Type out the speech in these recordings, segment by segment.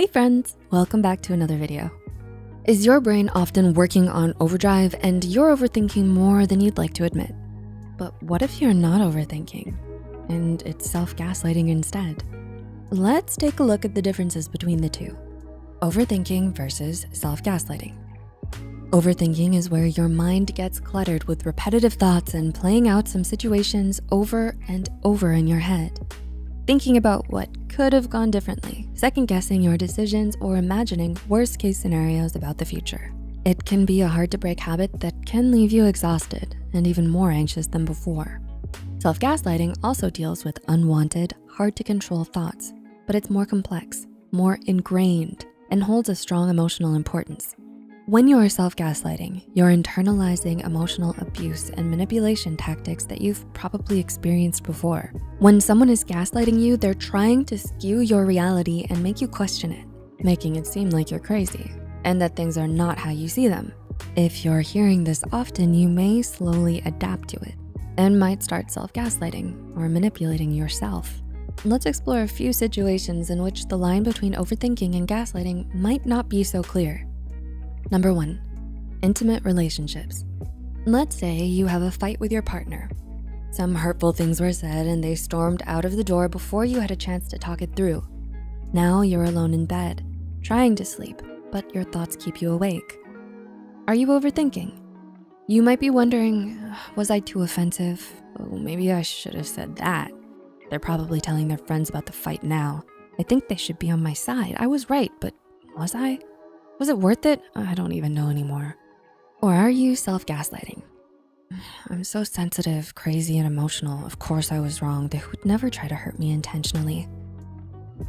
Hey friends, welcome back to another video. Is your brain often working on overdrive and you're overthinking more than you'd like to admit? But what if you're not overthinking and it's self-gaslighting instead? Let's take a look at the differences between the two. Overthinking versus self-gaslighting. Overthinking is where your mind gets cluttered with repetitive thoughts and playing out some situations over and over in your head. Thinking about what could have gone differently, second-guessing your decisions, or imagining worst-case scenarios about the future. It can be a hard-to-break habit that can leave you exhausted and even more anxious than before. Self-gaslighting also deals with unwanted, hard-to-control thoughts, but it's more complex, more ingrained, and holds a strong emotional importance. When you're self-gaslighting, you're internalizing emotional abuse and manipulation tactics that you've probably experienced before. When someone is gaslighting you, they're trying to skew your reality and make you question it, making it seem like you're crazy and that things are not how you see them. If you're hearing this often, you may slowly adapt to it and might start self-gaslighting or manipulating yourself. Let's explore a few situations in which the line between overthinking and gaslighting might not be so clear. Number 1, intimate relationships. Let's say you have a fight with your partner. Some hurtful things were said and they stormed out of the door before you had a chance to talk it through. Now you're alone in bed, trying to sleep, but your thoughts keep you awake. Are you overthinking? You might be wondering, was I too offensive? Oh, maybe I should have said that. They're probably telling their friends about the fight now. I think they should be on my side. I was right, but was I? Was it worth it? I don't even know anymore. Or are you self-gaslighting? I'm so sensitive, crazy, and emotional. Of course I was wrong. They would never try to hurt me intentionally.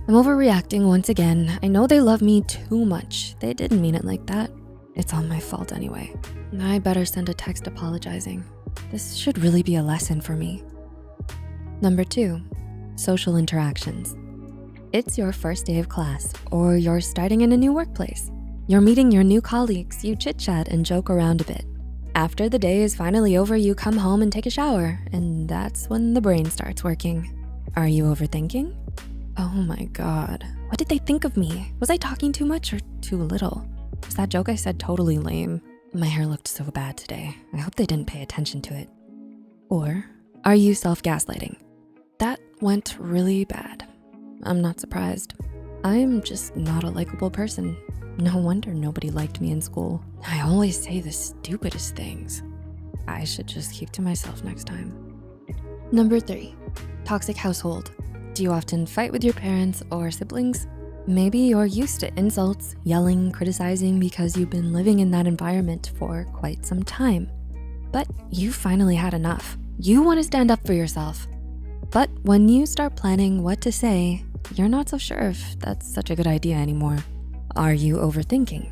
I'm overreacting once again. I know they love me too much. They didn't mean it like that. It's all my fault anyway. I better send a text apologizing. This should really be a lesson for me. Number 2, social interactions. It's your first day of class, or you're starting in a new workplace. You're meeting your new colleagues, you chit-chat and joke around a bit. After the day is finally over, you come home and take a shower, and that's when the brain starts working. Are you overthinking? Oh my God, what did they think of me? Was I talking too much or too little? Was that joke I said totally lame? My hair looked so bad today. I hope they didn't pay attention to it. Or are you self-gaslighting? That went really bad. I'm not surprised. I'm just not a likable person. No wonder nobody liked me in school. I always say the stupidest things. I should just keep to myself next time. Number 3, toxic household. Do you often fight with your parents or siblings? Maybe you're used to insults, yelling, criticizing because you've been living in that environment for quite some time. But you finally had enough. You wanna stand up for yourself. But when you start planning what to say, you're not so sure if that's such a good idea anymore. Are you overthinking?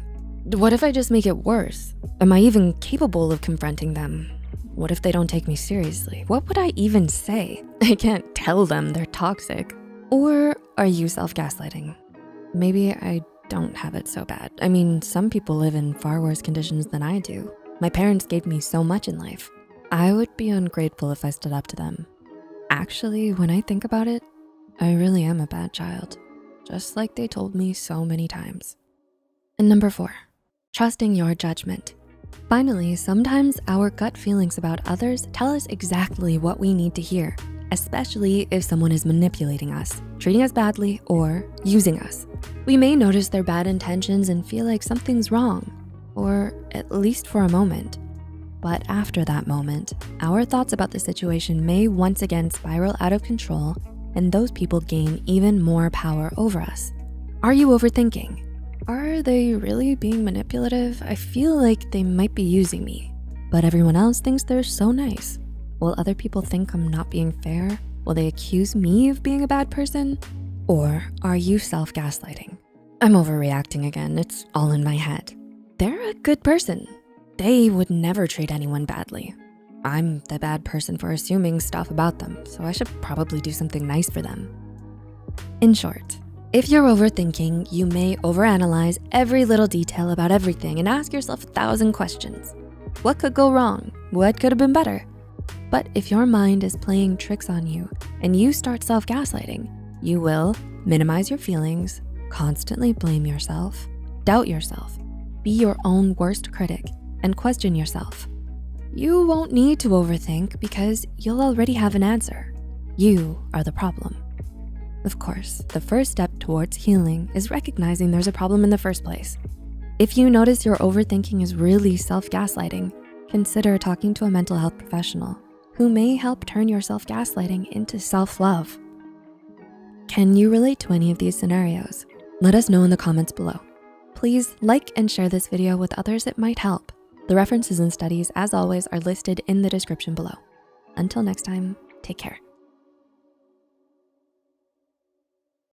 What if I just make it worse? Am I even capable of confronting them? What if they don't take me seriously? What would I even say? I can't tell them they're toxic. Or are you self-gaslighting? Maybe I don't have it so bad. I mean, some people live in far worse conditions than I do. My parents gave me so much in life. I would be ungrateful if I stood up to them. Actually, when I think about it, I really am a bad child, just like they told me so many times. And number 4, trusting your judgment. Finally, sometimes our gut feelings about others tell us exactly what we need to hear, especially if someone is manipulating us, treating us badly, or using us. We may notice their bad intentions and feel like something's wrong, or at least for a moment. But after that moment, our thoughts about the situation may once again spiral out of control, and those people gain even more power over us. Are you overthinking? Are they really being manipulative? I feel like they might be using me, but everyone else thinks they're so nice. Will other people think I'm not being fair? Will they accuse me of being a bad person? Or are you self-gaslighting? I'm overreacting again, it's all in my head. They're a good person. They would never treat anyone badly. I'm the bad person for assuming stuff about them, so I should probably do something nice for them. In short, if you're overthinking, you may overanalyze every little detail about everything and ask yourself 1,000 questions. What could go wrong? What could have been better? But if your mind is playing tricks on you and you start self-gaslighting, you will minimize your feelings, Constantly blame yourself, doubt yourself, be your own worst critic, and question yourself. You won't need to overthink because you'll already have an answer. You are the problem. Of course, the first step towards healing is recognizing there's a problem in the first place. If you notice your overthinking is really self-gaslighting, consider talking to a mental health professional who may help turn your self-gaslighting into self-love. Can you relate to any of these scenarios? Let us know in the comments below. Please like and share this video with others it might help. The references and studies, as always, are listed in the description below. Until next time, take care.